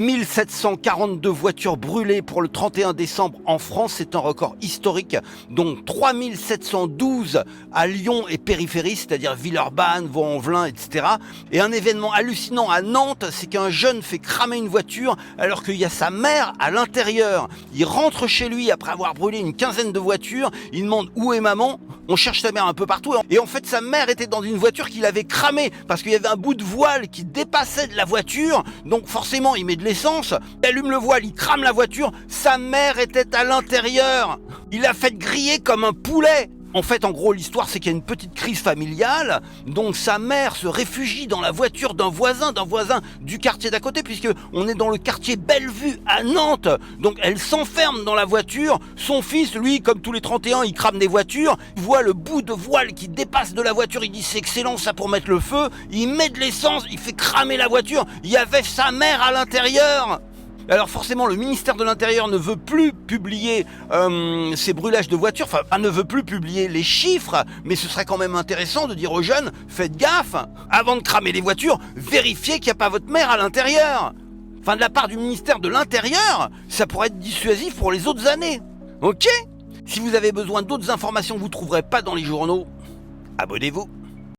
1742 voitures brûlées pour le 31 décembre en France, c'est un record historique, dont 3712 à Lyon et périphérie, c'est-à-dire Villeurbanne, Vaux-en-Velin, etc. Et un événement hallucinant à Nantes, c'est qu'un jeune fait cramer une voiture alors qu'il y a sa mère à l'intérieur. Il rentre chez lui après avoir brûlé une quinzaine de voitures, il demande où est maman, on cherche sa mère un peu partout, et en fait sa mère était dans une voiture qu'il avait cramée, parce qu'il y avait un bout de voile qui dépassait de la voiture, donc forcément il met de l'essence, il allume le voile, il crame la voiture, sa mère était à l'intérieur. Il l'a fait griller comme un poulet. En fait, en gros, l'histoire, c'est qu'il y a une petite crise familiale, donc sa mère se réfugie dans la voiture d'un voisin du quartier d'à côté, puisque on est dans le quartier Bellevue à Nantes. Donc elle s'enferme dans la voiture, son fils, lui, comme tous les 31, il crame des voitures, il voit le bout de voile qui dépasse de la voiture, il dit c'est excellent ça pour mettre le feu, il met de l'essence, il fait cramer la voiture, il y avait sa mère à l'intérieur. Alors forcément, le ministère de l'Intérieur ne veut plus publier ces brûlages de voitures, ne veut plus publier les chiffres, mais ce serait quand même intéressant de dire aux jeunes, faites gaffe, avant de cramer les voitures, vérifiez qu'il n'y a pas votre mère à l'intérieur. De la part du ministère de l'Intérieur, ça pourrait être dissuasif pour les autres années. Ok ? Si vous avez besoin d'autres informations que vous ne trouverez pas dans les journaux, abonnez-vous.